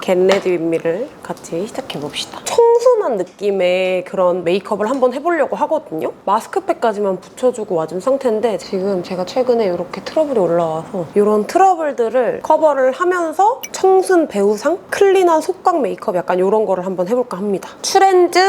겟레디 윗미를 같이 시작해봅시다. 청순한 느낌의 그런 메이크업을 한번 해보려고 하거든요. 마스크팩까지만 붙여주고 와준 상태인데 지금 제가 최근에 이렇게 트러블이 올라와서 이런 트러블들을 커버를 하면서 청순 배우상, 클린한 속광 메이크업 약간 이런 거를 한번 해볼까 합니다. 츄렌즈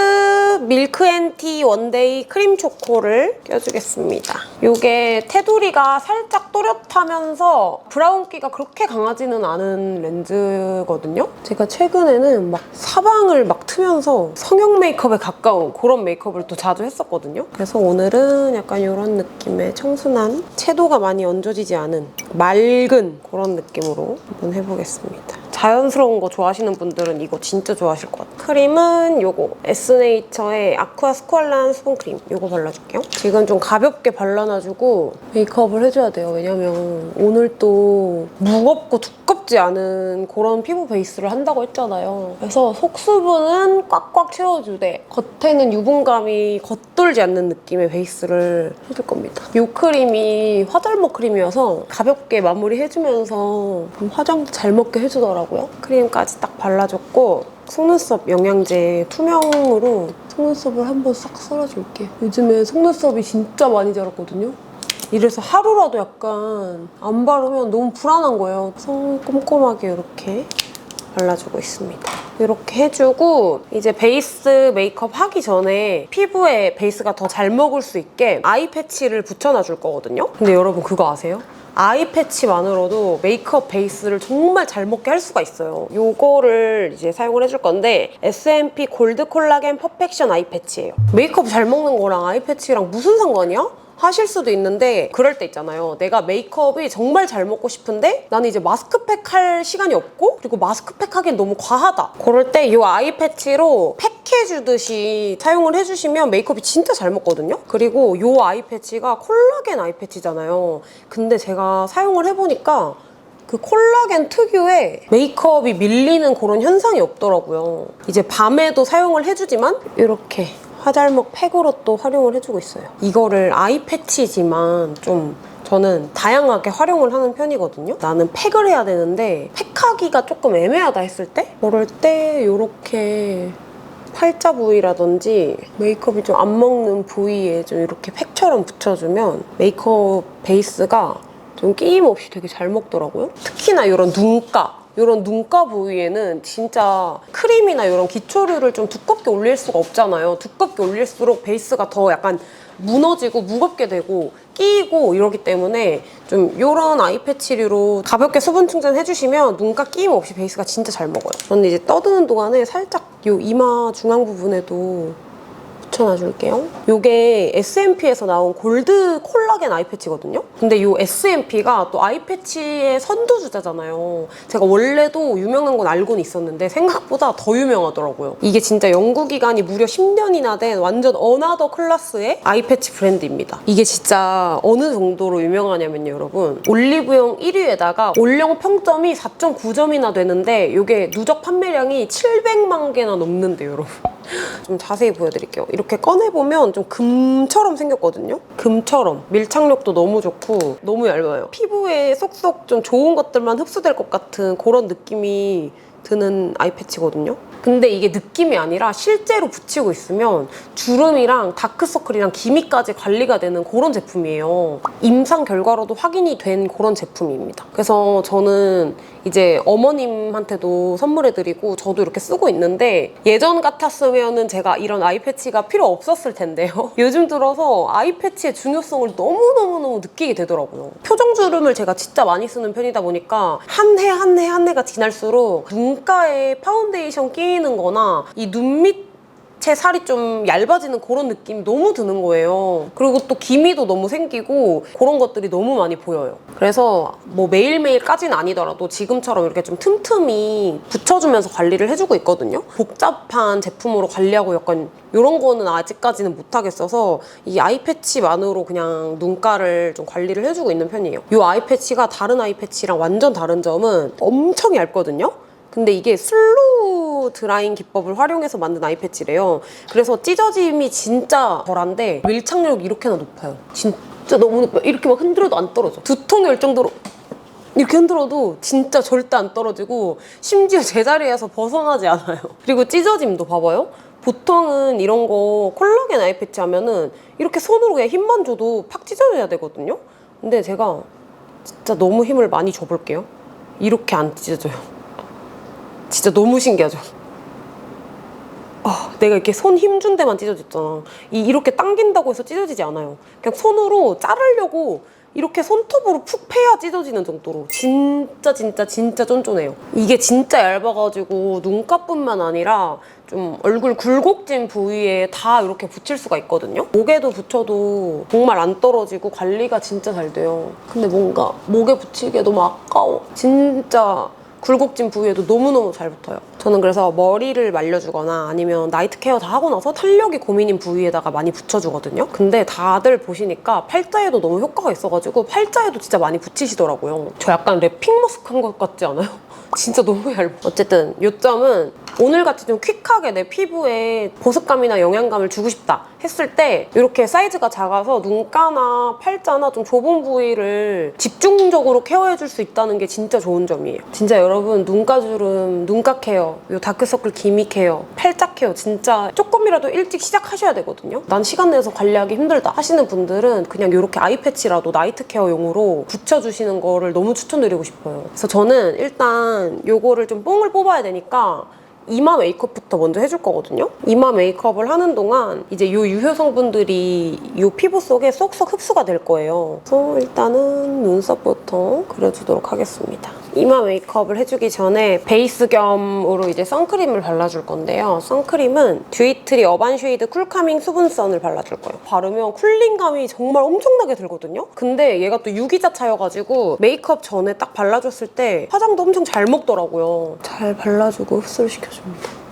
밀크앤티 원데이 크림 초코를 껴주겠습니다. 이게 테두리가 살짝 또렷하면서 브라운기가 그렇게 강하지는 않은 렌즈거든요. 제가 최근에는 막 사방을 막 트면서 성형 메이크업에 가까운 그런 메이크업을 또 자주 했었거든요. 그래서 오늘은 약간 이런 느낌의 청순한 채도가 많이 얹어지지 않은 맑은 그런 느낌으로 한번 해보겠습니다. 자연스러운 거 좋아하시는 분들은 이거 진짜 좋아하실 것 같아요. 크림은 요거 에스네이처의 아쿠아 스퀄란 수분크림 요거 발라줄게요. 지금 좀 가볍게 발라놔주고 메이크업을 해줘야 돼요. 왜냐면 오늘 또 무겁고 두껍지 않은 그런 피부 베이스를 한다고 했잖아요. 그래서 속수분은 꽉꽉 채워주되 겉에는 유분감이 겉돌지 않는 느낌의 베이스를 해줄 겁니다. 이 크림이 화잘먹 크림이어서 가볍게 마무리해주면서 화장도 잘 먹게 해주더라고요. 크림까지 딱 발라줬고 속눈썹 영양제 투명으로 속눈썹을 한번 싹 썰어줄게. 요즘에 속눈썹이 진짜 많이 자랐거든요. 이래서 하루라도 약간 안 바르면 너무 불안한 거예요. 손 꼼꼼하게 이렇게 발라주고 있습니다. 이렇게 해주고 이제 베이스 메이크업 하기 전에 피부에 베이스가 더 잘 먹을 수 있게 아이 패치를 붙여놔줄 거거든요. 근데 여러분 그거 아세요? 아이 패치만으로도 메이크업 베이스를 정말 잘 먹게 할 수가 있어요. 요거를 이제 사용을 해줄 건데 S&P 골드 콜라겐 퍼펙션 아이 패치예요. 메이크업 잘 먹는 거랑 아이 패치랑 무슨 상관이야? 하실 수도 있는데 그럴 때 있잖아요. 내가 메이크업이 정말 잘 먹고 싶은데 나는 이제 마스크팩 할 시간이 없고 그리고 마스크팩 하기엔 너무 과하다. 그럴 때 이 아이 패치로 팩해주듯이 사용을 해주시면 메이크업이 진짜 잘 먹거든요. 그리고 이 아이 패치가 콜라겐 아이 패치잖아요. 근데 제가 사용을 해보니까 그 콜라겐 특유의 메이크업이 밀리는 그런 현상이 없더라고요. 이제 밤에도 사용을 해주지만 이렇게 화잘먹 팩으로 또 활용을 해주고 있어요. 이거를 아이 패치지만 좀 저는 다양하게 활용을 하는 편이거든요. 나는 팩을 해야 되는데 팩하기가 조금 애매하다 했을 때 그럴 때 이렇게 팔자 부위라든지 메이크업이 좀 안 먹는 부위에 좀 이렇게 팩처럼 붙여주면 메이크업 베이스가 좀 끼임 없이 되게 잘 먹더라고요. 특히나 이런 눈가 부위에는 진짜 크림이나 이런 기초류를 좀 두껍게 올릴 수가 없잖아요. 두껍게 올릴수록 베이스가 더 약간 무너지고 무겁게 되고 끼이고 이러기 때문에 좀 이런 아이 패치류로 가볍게 수분 충전해주시면 눈가 끼임 없이 베이스가 진짜 잘 먹어요. 저는 이제 떠드는 동안에 살짝 이 이마 중앙 부분에도 붙여놔줄게요. 이게 S&P에서 나온 골드 콜라겐 아이 패치거든요. 근데 이 S&P가 또 아이 패치의 선두주자잖아요. 제가 원래도 유명한 건 알고는 있었는데 생각보다 더 유명하더라고요. 이게 진짜 연구 기간이 무려 10년이나 된 완전 어나더 클래스의 아이 패치 브랜드입니다. 이게 진짜 어느 정도로 유명하냐면요, 여러분. 올리브영 1위에다가 올영 평점이 4.9점이나 되는데 이게 누적 판매량이 700만 개나 넘는데요, 여러분. 좀 자세히 보여드릴게요. 이렇게 꺼내보면 좀 금처럼 생겼거든요. 금처럼. 밀착력도 너무 좋고 너무 얇아요. 피부에 쏙쏙 좀 좋은 것들만 흡수될 것 같은 그런 느낌이 드는 아이 패치거든요. 근데 이게 느낌이 아니라 실제로 붙이고 있으면 주름이랑 다크서클이랑 기미까지 관리가 되는 그런 제품이에요. 임상 결과로도 확인이 된 그런 제품입니다. 그래서 저는 이제 어머님한테도 선물해드리고 저도 이렇게 쓰고 있는데 예전 같았으면은 제가 이런 아이 패치가 필요 없었을 텐데요. 요즘 들어서 아이 패치의 중요성을 너무너무너무 느끼게 되더라고요. 표정주름을 제가 진짜 많이 쓰는 편이다 보니까 한 해가 지날수록 눈가에 파운데이션 끼이는 거나 이 눈밑 제 살이 좀 얇아지는 그런 느낌이 너무 드는 거예요. 그리고 또 기미도 너무 생기고 그런 것들이 너무 많이 보여요. 그래서 뭐 매일매일까지는 아니더라도 지금처럼 이렇게 좀 틈틈이 붙여주면서 관리를 해주고 있거든요. 복잡한 제품으로 관리하고 약간 이런 거는 아직까지는 못하겠어서 이 아이 패치만으로 그냥 눈가를 좀 관리를 해주고 있는 편이에요. 이 아이 패치가 다른 아이 패치랑 완전 다른 점은 엄청 얇거든요. 근데 이게 슬로우 드라잉 기법을 활용해서 만든 아이 패치래요. 그래서 찢어짐이 진짜 덜한데 밀착력이 이렇게나 높아요. 진짜 너무 높아요. 이렇게 막 흔들어도 안 떨어져. 두통이 올 정도로 이렇게 흔들어도 진짜 절대 안 떨어지고 심지어 제자리에서 벗어나지 않아요. 그리고 찢어짐도 봐봐요. 보통은 이런 거 콜라겐 아이 패치 하면은 이렇게 손으로 그냥 힘만 줘도 팍 찢어져야 되거든요. 근데 제가 진짜 너무 힘을 많이 줘볼게요. 이렇게 안 찢어져요. 진짜 너무 신기하죠? 내가 이렇게 손 힘 준 데만 찢어졌잖아. 이렇게 당긴다고 해서 찢어지지 않아요. 그냥 손으로 자르려고 이렇게 손톱으로 푹 패야 찢어지는 정도로 진짜 쫀쫀해요. 이게 진짜 얇아가지고 눈가뿐만 아니라 좀 얼굴 굴곡진 부위에 다 이렇게 붙일 수가 있거든요. 목에도 붙여도 정말 안 떨어지고 관리가 진짜 잘 돼요. 근데 뭔가 목에 붙이기에 너무 아까워. 진짜 굴곡진 부위에도 너무너무 잘 붙어요. 저는 그래서 머리를 말려주거나 아니면 나이트 케어 다 하고 나서 탄력이 고민인 부위에다가 많이 붙여주거든요. 근데 다들 보시니까 팔자에도 너무 효과가 있어가지고 팔자에도 진짜 많이 붙이시더라고요. 저 약간 랩핑 머스크한 것 같지 않아요? 진짜 너무 얇아. 어쨌든 요점은 오늘같이 좀 퀵하게 내 피부에 보습감이나 영양감을 주고 싶다 했을 때 이렇게 사이즈가 작아서 눈가나 팔자나 좀 좁은 부위를 집중적으로 케어해줄 수 있다는 게 진짜 좋은 점이에요. 진짜 여러분 눈가주름, 눈가 케어, 요 다크서클 기미 케어, 팔자 케어 진짜 조금이라도 일찍 시작하셔야 되거든요. 난 시간 내서 관리하기 힘들다 하시는 분들은 그냥 이렇게 아이 패치라도 나이트 케어용으로 붙여주시는 거를 너무 추천드리고 싶어요. 그래서 저는 일단 요거를 좀 뽕을 뽑아야 되니까 이마 메이크업부터 먼저 해줄 거거든요. 이마 메이크업을 하는 동안 이제 이 유효 성분들이 이 피부 속에 쏙쏙 흡수가 될 거예요. 그래서 일단은 눈썹부터 그려주도록 하겠습니다. 이마 메이크업을 해주기 전에 베이스 겸으로 이제 선크림을 발라줄 건데요. 선크림은 듀이트리 어반 쉐이드 쿨카밍 수분선을 발라줄 거예요. 바르면 쿨링감이 정말 엄청나게 들거든요. 근데 얘가 또 유기자차여가지고 메이크업 전에 딱 발라줬을 때 화장도 엄청 잘 먹더라고요. 잘 발라주고 흡수를 시켜줍니다.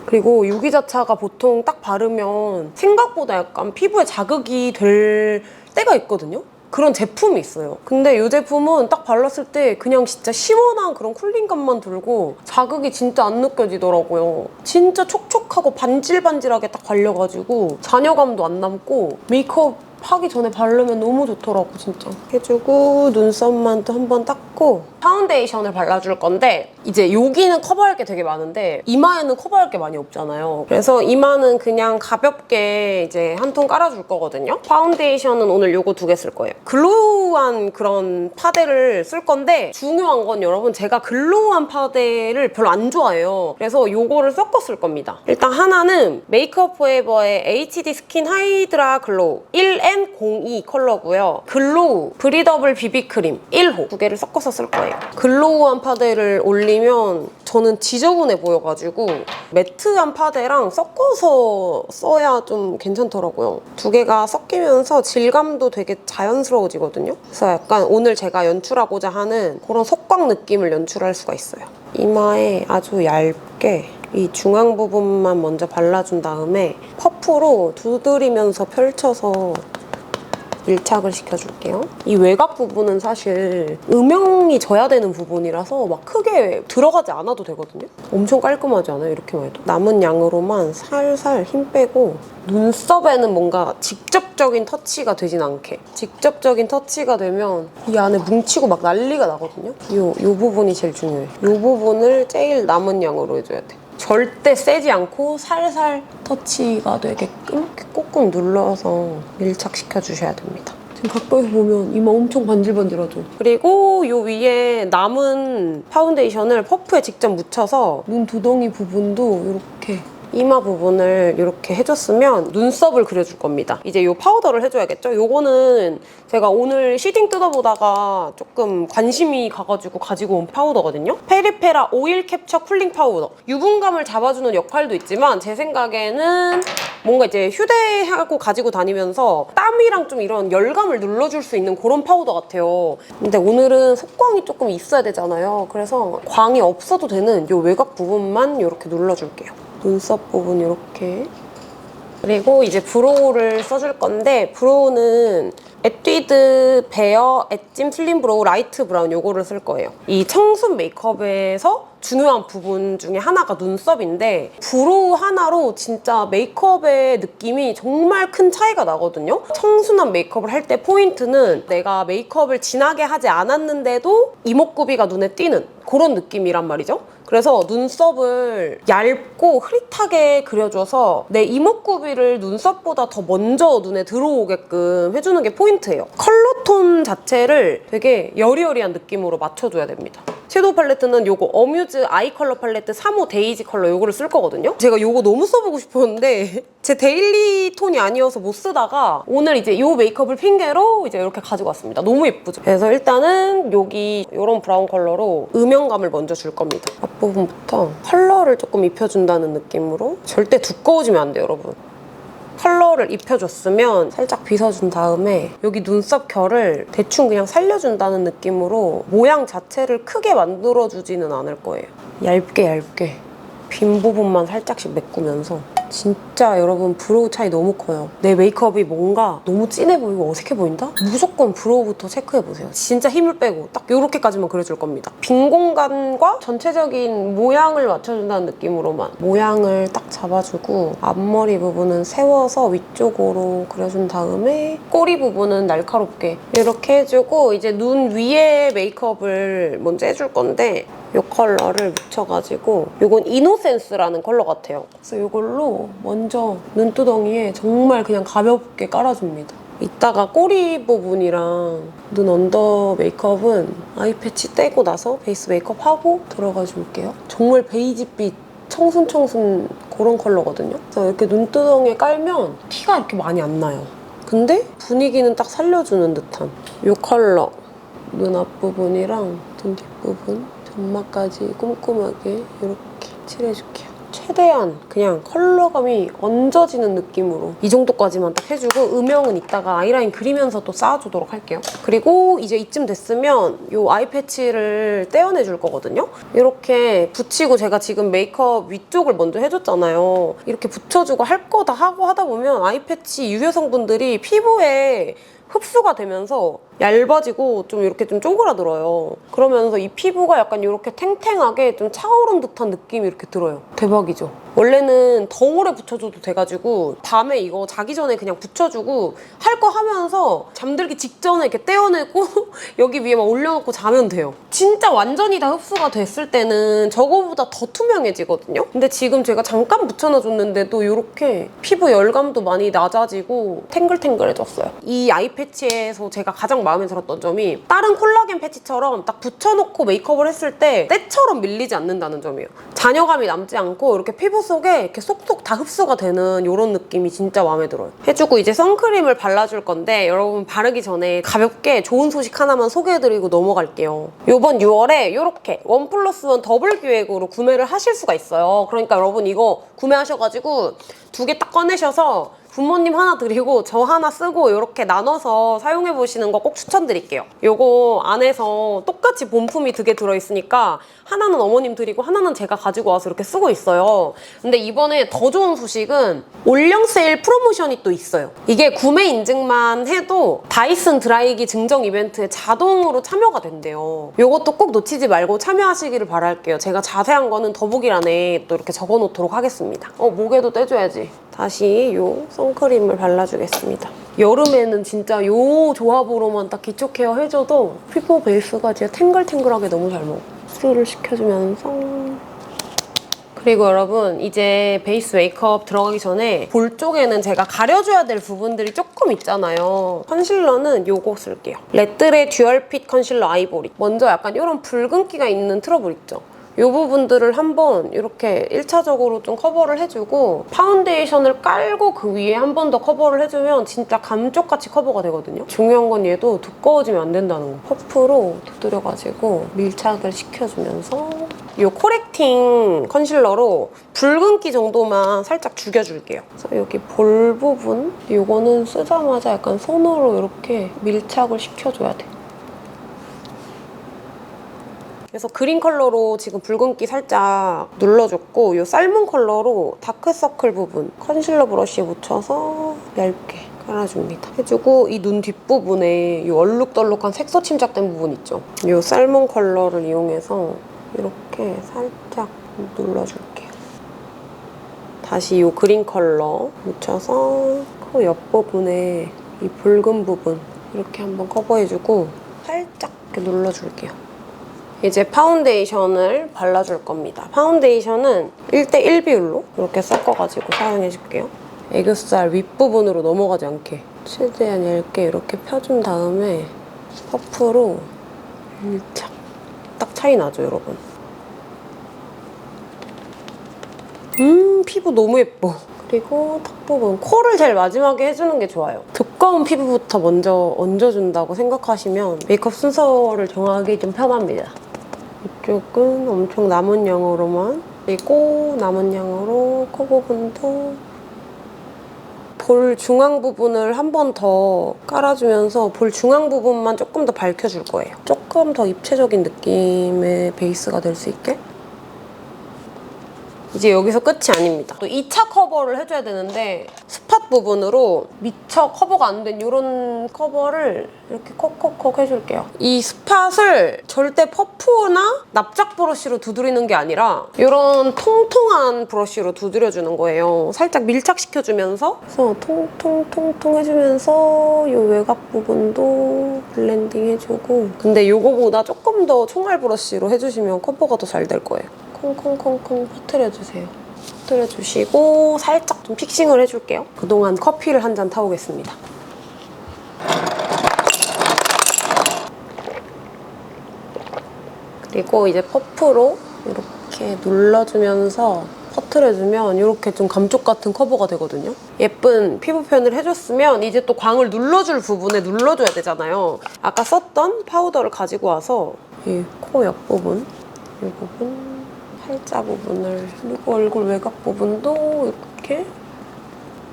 그리고 유기자차가 보통 딱 바르면 생각보다 약간 피부에 자극이 될 때가 있거든요. 그런 제품이 있어요. 근데 이 제품은 딱 발랐을 때 그냥 진짜 시원한 그런 쿨링감만 들고 자극이 진짜 안 느껴지더라고요. 진짜 촉촉하고 반질반질하게 딱 발려가지고 잔여감도 안 남고 메이크업 하기 전에 바르면 너무 좋더라고 진짜. 해주고 눈썹만 또 한번 닦고 파운데이션을 발라줄 건데 이제 여기는 커버할 게 되게 많은데 이마에는 커버할 게 많이 없잖아요. 그래서 이마는 그냥 가볍게 이제 한 통 깔아줄 거거든요. 파운데이션은 오늘 요거 2개 쓸 거예요. 글로우한 그런 파데를 쓸 건데 중요한 건 여러분 제가 글로우한 파데를 별로 안 좋아해요. 그래서 요거를 섞어 쓸 겁니다. 일단 하나는 메이크업 포에버의 HD 스킨 하이드라 글로우 1N02 컬러고요. 글로우 브리더블 비비크림 1호 2개를 섞어서 쓸 거예요. 글로우한 파데를 올리면 저는 지저분해 보여가지고 매트한 파데랑 섞어서 써야 좀 괜찮더라고요. 2개가 섞이면서 질감도 되게 자연스러워지거든요. 그래서 약간 오늘 제가 연출하고자 하는 그런 속광 느낌을 연출할 수가 있어요. 이마에 아주 얇게 이 중앙 부분만 먼저 발라준 다음에 퍼프로 두드리면서 펼쳐서 밀착을 시켜줄게요. 이 외곽 부분은 사실 음영이 져야 되는 부분이라서 막 크게 들어가지 않아도 되거든요. 엄청 깔끔하지 않아요? 이렇게만 해도. 남은 양으로만 살살 힘 빼고 눈썹에는 뭔가 직접적인 터치가 되진 않게. 직접적인 터치가 되면 이 안에 뭉치고 막 난리가 나거든요. 요 부분이 제일 중요해요. 요 부분을 제일 남은 양으로 해줘야 돼. 절대 세지 않고 살살 터치가 되게끔 이렇게 꾹꾹 눌러서 밀착시켜 주셔야 됩니다. 지금 가까이서 보면 이마 엄청 반질반질하죠? 그리고 요 위에 남은 파운데이션을 퍼프에 직접 묻혀서 눈 두덩이 부분도 이렇게 이마 부분을 이렇게 해줬으면 눈썹을 그려줄 겁니다. 이제 이 파우더를 해줘야겠죠? 요거는 제가 오늘 시딩 뜯어보다가 조금 관심이 가가지고 가지고 온 파우더거든요. 페리페라 오일 캡처 쿨링 파우더. 유분감을 잡아주는 역할도 있지만 제 생각에는 뭔가 이제 휴대하고 가지고 다니면서 땀이랑 좀 이런 열감을 눌러줄 수 있는 그런 파우더 같아요. 근데 오늘은 속광이 조금 있어야 되잖아요. 그래서 광이 없어도 되는 이 외곽 부분만 이렇게 눌러줄게요. 눈썹 부분 이렇게. 그리고 이제 브로우를 써줄 건데 브로우는 에뛰드 베어 엣짐 슬림 브로우 라이트 브라운 요거를 쓸 거예요. 이 청순 메이크업에서 중요한 부분 중에 하나가 눈썹인데 브로우 하나로 진짜 메이크업의 느낌이 정말 큰 차이가 나거든요. 청순한 메이크업을 할 때 포인트는 내가 메이크업을 진하게 하지 않았는데도 이목구비가 눈에 띄는 그런 느낌이란 말이죠. 그래서 눈썹을 얇고 흐릿하게 그려줘서 내 이목구비를 눈썹보다 더 먼저 눈에 들어오게끔 해주는 게 포인트예요. 컬러톤 자체를 되게 여리여리한 느낌으로 맞춰줘야 됩니다. 섀도우 팔레트는 요거 어뮤즈 아이 컬러 팔레트 3호 데이지 컬러 요거를 쓸 거거든요. 제가 요거 너무 써보고 싶었는데 제 데일리 톤이 아니어서 못 쓰다가 오늘 이제 요 메이크업을 핑계로 이제 이렇게 가지고 왔습니다. 너무 예쁘죠? 그래서 일단은 여기 요런 브라운 컬러로 음영감을 먼저 줄 겁니다. 앞부분부터 컬러를 조금 입혀준다는 느낌으로 절대 두꺼워지면 안 돼요, 여러분. 컬러를 입혀줬으면 살짝 빗어준 다음에 여기 눈썹 결을 대충 그냥 살려준다는 느낌으로 모양 자체를 크게 만들어주지는 않을 거예요. 얇게 빈 부분만 살짝씩 메꾸면서 진짜 여러분 브로우 차이 너무 커요. 내 메이크업이 뭔가 너무 진해 보이고 어색해 보인다? 무조건 브로우부터 체크해보세요. 진짜 힘을 빼고 딱 이렇게까지만 그려줄 겁니다. 빈 공간과 전체적인 모양을 맞춰준다는 느낌으로만 모양을 딱 잡아주고 앞머리 부분은 세워서 위쪽으로 그려준 다음에 꼬리 부분은 날카롭게 이렇게 해주고 이제 눈 위에 메이크업을 먼저 해줄 건데 이 컬러를 묻혀가지고 이건 이노센스라는 컬러 같아요. 그래서 이걸로 먼저 눈두덩이에 정말 그냥 가볍게 깔아줍니다. 이따가 꼬리 부분이랑 눈 언더 메이크업은 아이 패치 떼고 나서 베이스 메이크업 하고 들어가 줄게요. 정말 베이지빛 청순 그런 컬러거든요. 그래서 이렇게 눈두덩이에 깔면 티가 이렇게 많이 안 나요. 근데 분위기는 딱 살려주는 듯한 이 컬러 눈 앞부분이랑 눈 뒷부분 점막까지 꼼꼼하게 이렇게 칠해줄게요. 최대한 그냥 컬러감이 얹어지는 느낌으로 이 정도까지만 딱 해주고 음영은 이따가 아이라인 그리면서 또 쌓아주도록 할게요. 그리고 이제 이쯤 됐으면 이 아이 패치를 떼어내줄 거거든요. 이렇게 붙이고 제가 지금 메이크업 위쪽을 먼저 해줬잖아요. 이렇게 붙여주고 할 거 다 하고 하다 보면 아이 패치 유효 성분들이 피부에 흡수가 되면서 얇아지고 좀 이렇게 좀 쪼그라들어요. 그러면서 이 피부가 약간 이렇게 탱탱하게 좀 차오른 듯한 느낌이 이렇게 들어요. 대박이죠? 원래는 더 오래 붙여줘도 돼가지고 밤에 이거 자기 전에 그냥 붙여주고 할 거 하면서 잠들기 직전에 이렇게 떼어내고 여기 위에 막 올려놓고 자면 돼요. 진짜 완전히 다 흡수가 됐을 때는 저거보다 더 투명해지거든요? 근데 지금 제가 잠깐 붙여놔줬는데도 이렇게 피부 열감도 많이 낮아지고 탱글탱글해졌어요. 이 아이 패치에서 제가 가장 마음에 들었던 점이 다른 콜라겐 패치처럼 딱 붙여놓고 메이크업을 했을 때 때처럼 밀리지 않는다는 점이에요. 잔여감이 남지 않고 이렇게 피부 속에 이렇게 쏙쏙 다 흡수가 되는 이런 느낌이 진짜 마음에 들어요. 해주고 이제 선크림을 발라줄 건데 여러분 바르기 전에 가볍게 좋은 소식 하나만 소개해드리고 넘어갈게요. 이번 6월에 이렇게 1+1 더블 기획으로 구매를 하실 수가 있어요. 그러니까 여러분 이거 구매하셔가지고 2개 딱 꺼내셔서 부모님 하나 드리고 저 하나 쓰고 이렇게 나눠서 사용해보시는 거 꼭 추천드릴게요. 요거 안에서 똑같이 본품이 2개 들어있으니까 하나는 어머님 드리고 하나는 제가 가지고 와서 이렇게 쓰고 있어요. 근데 이번에 더 좋은 소식은 올영 세일 프로모션이 또 있어요. 이게 구매 인증만 해도 다이슨 드라이기 증정 이벤트에 자동으로 참여가 된대요. 요것도 꼭 놓치지 말고 참여하시기를 바랄게요. 제가 자세한 거는 더보기란에 또 이렇게 적어놓도록 하겠습니다. 목에도 떼줘야지. 다시 요 선크림을 발라주겠습니다. 여름에는 진짜 요 조합으로만 딱 기초 케어 해줘도 피부 베이스가 진짜 탱글탱글하게 너무 잘 먹어. 흡수를 시켜주면서 그리고 여러분 이제 베이스 메이크업 들어가기 전에 볼 쪽에는 제가 가려줘야 될 부분들이 조금 있잖아요. 컨실러는 요거 쓸게요. 레드의 듀얼핏 컨실러 아이보리. 먼저 약간 이런 붉은기가 있는 트러블 있죠? 이 부분들을 한번 이렇게 1차적으로 좀 커버를 해주고 파운데이션을 깔고 그 위에 한 번 더 커버를 해주면 진짜 감쪽같이 커버가 되거든요. 중요한 건 얘도 두꺼워지면 안 된다는 거. 퍼프로 두드려가지고 밀착을 시켜주면서 이 코렉팅 컨실러로 붉은기 정도만 살짝 죽여줄게요. 그래서 여기 볼 부분 이거는 쓰자마자 약간 손으로 이렇게 밀착을 시켜줘야 돼. 그래서 그린 컬러로 지금 붉은기 살짝 눌러줬고 이 살몬 컬러로 다크서클 부분 컨실러 브러쉬에 묻혀서 얇게 깔아줍니다. 해주고 이 눈 뒷부분에 이 얼룩덜룩한 색소 침착된 부분 있죠? 이 살몬 컬러를 이용해서 이렇게 살짝 눌러줄게요. 다시 이 그린 컬러 묻혀서 코 옆부분에 이 붉은 부분 이렇게 한번 커버해주고 살짝 이렇게 눌러줄게요. 이제 파운데이션을 발라줄 겁니다. 파운데이션은 1:1 비율로 이렇게 섞어가지고 사용해줄게요. 애교살 윗부분으로 넘어가지 않게 최대한 얇게 이렇게 펴준 다음에 퍼프로 밀착. 딱 차이 나죠, 여러분? 피부 너무 예뻐. 그리고 턱 부분, 코를 제일 마지막에 해주는 게 좋아요. 두꺼운 피부부터 먼저 얹어준다고 생각하시면 메이크업 순서를 정하기 좀 편합니다. 이쪽은 엄청 남은 양으로만, 그리고 남은 양으로 코 부분도 볼 중앙 부분을 한 번 더 깔아주면서 볼 중앙 부분만 조금 더 밝혀줄 거예요. 조금 더 입체적인 느낌의 베이스가 될 수 있게. 이제 여기서 끝이 아닙니다. 또 2차 커버를 해줘야 되는데 스팟 부분으로 미처 커버가 안 된 이런 커버를 이렇게 콕콕콕 해줄게요. 이 스팟을 절대 퍼프나 납작 브러쉬로 두드리는 게 아니라 이런 통통한 브러쉬로 두드려주는 거예요. 살짝 밀착시켜주면서 그래서 통통통통 해주면서 이 외곽 부분도 블렌딩 해주고 근데 이거보다 조금 더 총알 브러쉬로 해주시면 커버가 더 잘 될 거예요. 콩콩콩콩 퍼뜨려주세요. 퍼뜨려주시고 살짝 좀 픽싱을 해줄게요. 그동안 커피를 한 잔 타오겠습니다. 그리고 이제 퍼프로 이렇게 눌러주면서 퍼뜨려주면 이렇게 좀 감쪽 같은 커버가 되거든요. 예쁜 피부 표현을 해줬으면 이제 또 광을 눌러줄 부분에 눌러줘야 되잖아요. 아까 썼던 파우더를 가지고 와서 이 코 옆부분, 이 부분 팔자 부분을 그리고 얼굴 외곽 부분도 이렇게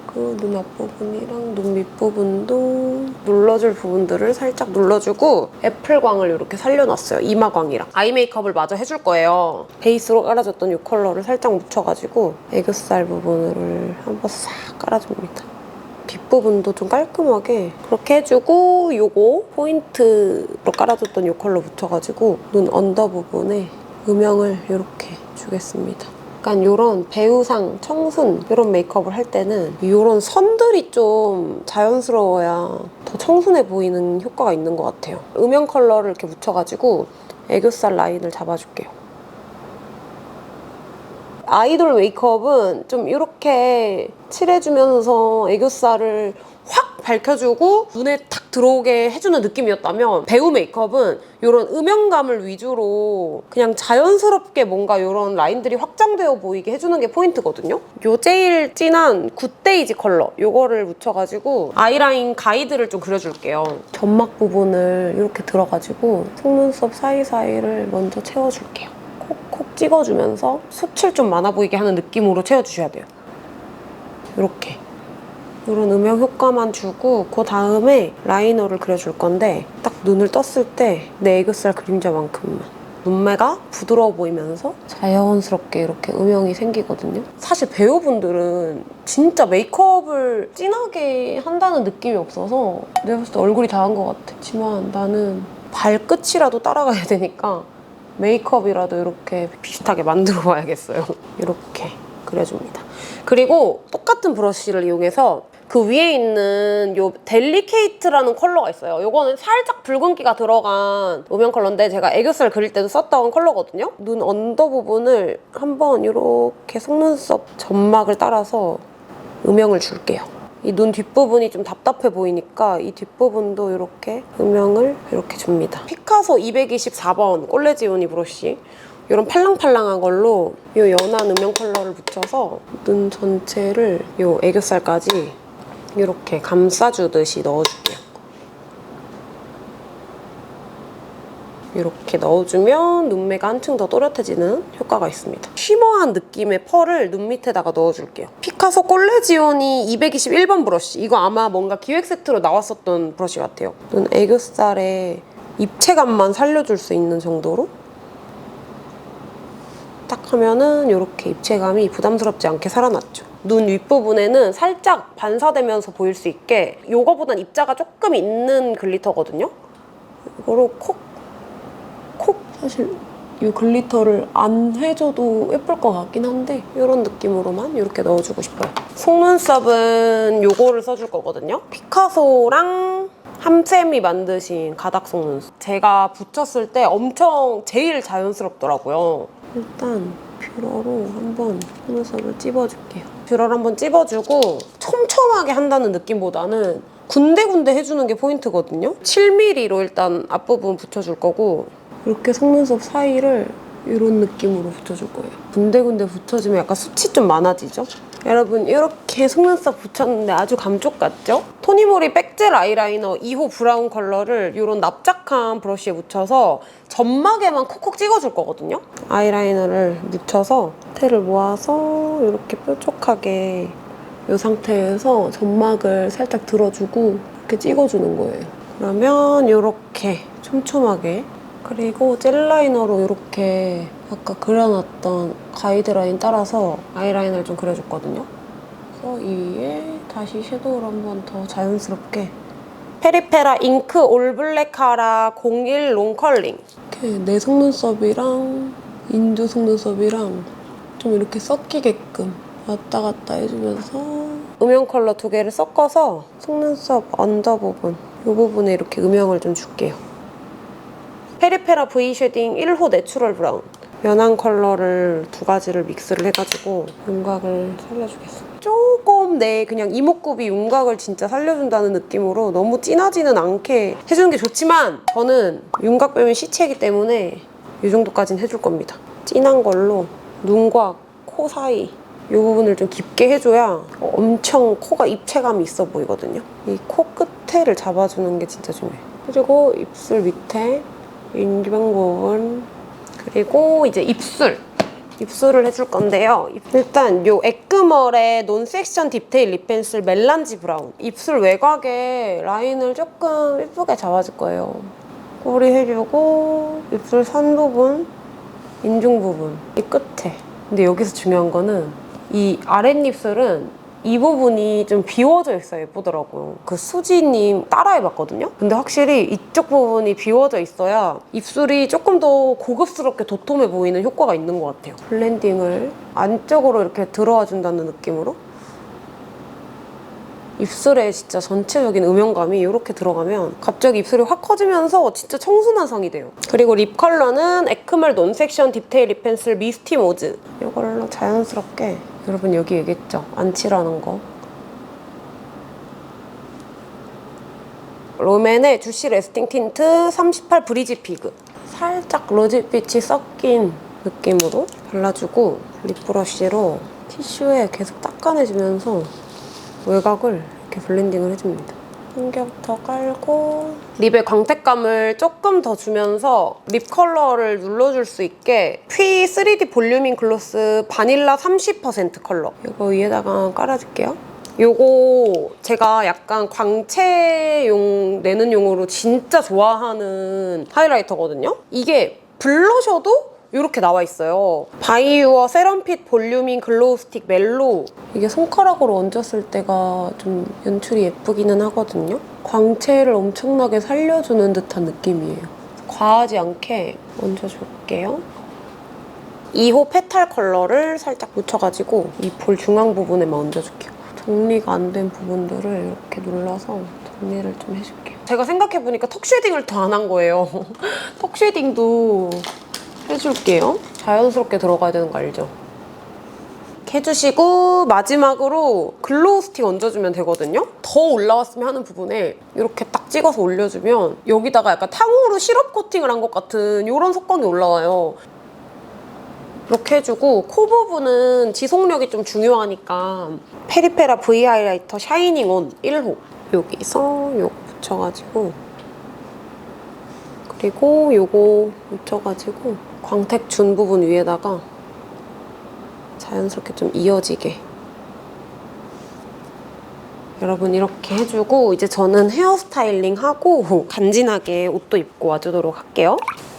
그 눈 앞부분이랑 눈 밑부분도 눌러줄 부분들을 살짝 눌러주고 애플광을 이렇게 살려놨어요. 이마광이랑. 아이 메이크업을 마저 해줄 거예요. 베이스로 깔아줬던 이 컬러를 살짝 묻혀가지고 애교살 부분을 한번 싹 깔아줍니다. 뒷부분도 좀 깔끔하게 그렇게 해주고 요거 포인트로 깔아줬던 이 컬러 묻혀가지고 눈 언더 부분에 음영을 이렇게 주겠습니다. 약간 이런 배우상, 청순 이런 메이크업을 할 때는 이런 선들이 좀 자연스러워야 더 청순해 보이는 효과가 있는 것 같아요. 음영 컬러를 이렇게 묻혀가지고 애교살 라인을 잡아줄게요. 아이돌 메이크업은 좀 이렇게 칠해주면서 애교살을 확 밝혀주고 눈에 탁 들어오게 해주는 느낌이었다면 배우 메이크업은 이런 음영감을 위주로 그냥 자연스럽게 뭔가 이런 라인들이 확장되어 보이게 해주는 게 포인트거든요. 요 제일 진한 굿데이지 컬러 이거를 묻혀가지고 아이라인 가이드를 좀 그려줄게요. 점막 부분을 이렇게 들어가지고 속눈썹 사이사이를 먼저 채워줄게요. 콕콕 찍어주면서 수칠 좀 많아 보이게 하는 느낌으로 채워주셔야 돼요. 이렇게. 이런 음영 효과만 주고 그 다음에 라이너를 그려줄 건데 딱 눈을 떴을 때 내 애교살 그림자만큼만 눈매가 부드러워 보이면서 자연스럽게 이렇게 음영이 생기거든요. 사실 배우분들은 진짜 메이크업을 진하게 한다는 느낌이 없어서 내가 봤을 때 얼굴이 다 한 것 같아. 하지만 나는 발끝이라도 따라가야 되니까 메이크업이라도 이렇게 비슷하게 만들어 봐야겠어요. 이렇게 그려줍니다. 그리고 똑같은 브러쉬를 이용해서 그 위에 있는 요 델리케이트라는 컬러가 있어요. 요거는 살짝 붉은기가 들어간 음영 컬러인데 제가 애교살 그릴 때도 썼던 컬러거든요. 눈 언더 부분을 한번 이렇게 속눈썹 점막을 따라서 음영을 줄게요. 이 눈 뒷부분이 좀 답답해 보이니까 이 뒷부분도 이렇게 음영을 이렇게 줍니다. 피카소 224번 꼴레지오니 브러쉬 이런 팔랑팔랑한 걸로 이 연한 음영 컬러를 묻혀서 눈 전체를 이 애교살까지 이렇게 감싸주듯이 넣어줄게요. 이렇게 넣어주면 눈매가 한층 더 또렷해지는 효과가 있습니다. 쉬머한 느낌의 펄을 눈 밑에다가 넣어줄게요. 피카소 꼴레지오니 221번 브러쉬. 이거 아마 뭔가 기획 세트로 나왔었던 브러쉬 같아요. 눈 애교살에 입체감만 살려줄 수 있는 정도로 딱 하면은 이렇게 입체감이 부담스럽지 않게 살아났죠. 눈 윗부분에는 살짝 반사되면서 보일 수 있게 이거보단 입자가 조금 있는 글리터거든요. 이거로 콕 사실 이 글리터를 안 해줘도 예쁠 것 같긴 한데 이런 느낌으로만 이렇게 넣어주고 싶어요. 속눈썹은 이거를 써줄 거거든요. 피카소랑 함쌤이 만드신 가닥 속눈썹. 제가 붙였을 때 엄청 제일 자연스럽더라고요. 일단 뷰러로 한번 속눈썹을 찝어줄게요. 뷰러를 한번 찝어주고 촘촘하게 한다는 느낌보다는 군데군데 해주는 게 포인트거든요. 7mm로 일단 앞부분 붙여줄 거고 이렇게 속눈썹 사이를 이런 느낌으로 붙여줄 거예요. 군데군데 붙여주면 약간 숱이 좀 많아지죠? 여러분 이렇게 속눈썹 붙였는데 아주 감쪽 같죠? 토니모리 백젤 아이라이너 2호 브라운 컬러를 이런 납작한 브러쉬에 묻혀서 점막에만 콕콕 찍어줄 거거든요? 아이라이너를 묻혀서 테를 모아서 이렇게 뾰족하게 이 상태에서 점막을 살짝 들어주고 이렇게 찍어주는 거예요. 그러면 이렇게 촘촘하게 그리고 젤 라이너로 이렇게 아까 그려놨던 가이드라인 따라서 아이라인을 좀 그려줬거든요. 그래서 이 위에 다시 섀도우를 한 번 더 자연스럽게 페리페라 잉크 올블랙 카라 01 롱컬링 이렇게 내 속눈썹이랑 인두 속눈썹이랑 좀 이렇게 섞이게끔 왔다 갔다 해주면서 음영 컬러 2개를 섞어서 속눈썹 언더 부분 이 부분에 이렇게 음영을 좀 줄게요. 페리페라 V 쉐딩 1호 내추럴 브라운 연한 컬러를 2가지를 믹스를 해가지고 윤곽을 살려주겠습니다. 조금 내 그냥 이목구비 윤곽을 진짜 살려준다는 느낌으로 너무 진하지는 않게 해주는 게 좋지만 저는 윤곽 빼면 시체이기 때문에 이 정도까지는 해줄 겁니다. 진한 걸로 눈과 코 사이 이 부분을 좀 깊게 해줘야 엄청 코가 입체감이 있어 보이거든요. 이 코 끝에를 잡아주는 게 진짜 중요해요. 그리고 입술 밑에 인중 부분 그리고 이제 입술을 해줄 건데요. 일단 요 에크멀의 논섹션 딥테일 립 펜슬 멜란지 브라운 입술 외곽에 라인을 조금 예쁘게 잡아줄 거예요. 꼬리 해주고 입술 산 부분, 인중 부분, 이 끝에 근데 여기서 중요한 거는 이 아랫입술은 이 부분이 좀 비워져 있어야 예쁘더라고요. 그 수지님 따라해봤거든요? 근데 확실히 이쪽 부분이 비워져 있어야 입술이 조금 더 고급스럽게 도톰해 보이는 효과가 있는 것 같아요. 블렌딩을 안쪽으로 이렇게 들어와 준다는 느낌으로 입술에 진짜 전체적인 음영감이 이렇게 들어가면 갑자기 입술이 확 커지면서 진짜 청순한 성이 돼요. 그리고 립 컬러는 에크멀 논섹션 딥테일 립 펜슬 미스티 모즈 이걸로 자연스럽게 여러분 여기 얘기했죠? 안 칠하는 거. 롬앤의 주시 레스팅 틴트 38 브리지 피그 살짝 로즈빛이 섞인 느낌으로 발라주고 립 브러쉬로 티슈에 계속 닦아내주면서 외곽을 이렇게 블렌딩을 해줍니다. 한 겹 더 깔고 립의 광택감을 조금 더 주면서 립 컬러를 눌러줄 수 있게 피 3D 볼륨ing 글로스 바닐라 30% 컬러 이거 위에다가 깔아줄게요. 요거 제가 약간 광채용 내는 용으로 진짜 좋아하는 하이라이터거든요. 이게 블러셔도 이렇게 나와 있어요. 바이유어 세럼핏 볼륨ing 글로우 스틱 멜로우 이게 손가락으로 얹었을 때가 좀 연출이 예쁘기는 하거든요. 광채를 엄청나게 살려주는 듯한 느낌이에요. 과하지 않게 얹어줄게요. 2호 페탈 컬러를 살짝 묻혀가지고 이 볼 중앙 부분에만 얹어줄게요. 정리가 안 된 부분들을 이렇게 눌러서 정리를 좀 해줄게요. 제가 생각해보니까 턱 쉐딩을 더 안 한 거예요. 턱 쉐딩도 해줄게요. 자연스럽게 들어가야 되는 거 알죠? 이렇게 해주시고 마지막으로 글로우 스틱 얹어주면 되거든요? 더 올라왔으면 하는 부분에 이렇게 딱 찍어서 올려주면 여기다가 약간 탕후루 시럽 코팅을 한 것 같은 이런 속광이 올라와요. 이렇게 해주고 코 부분은 지속력이 좀 중요하니까 페리페라 V 하이라이터 샤이닝 온 1호 여기서 요거 붙여가지고 그리고 요거 묻혀가지고 광택 준 부분 위에다가 자연스럽게 좀 이어지게 여러분 이렇게 해주고 이제 저는 헤어 스타일링 하고 간지나게 옷도 입고 와주도록 할게요.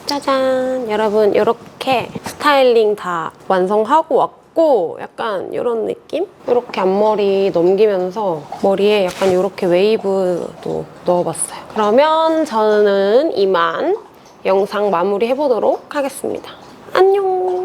짜잔! 여러분 이렇게 스타일링 다 완성하고 왔고 약간 이런 느낌? 이렇게 앞머리 넘기면서 머리에 약간 이렇게 웨이브도 넣어봤어요. 그러면 저는 이만 영상 마무리해보도록 하겠습니다. 안녕!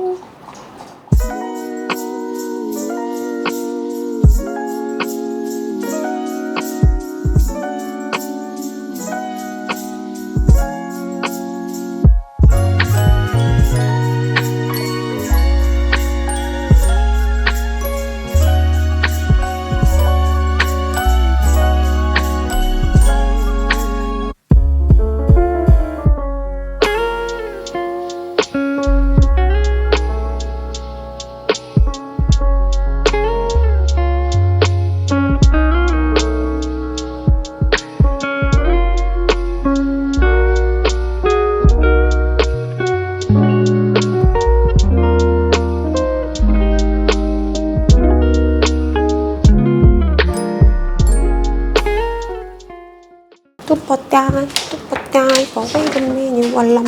Super die, but wait a minute while I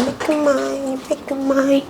make a mind.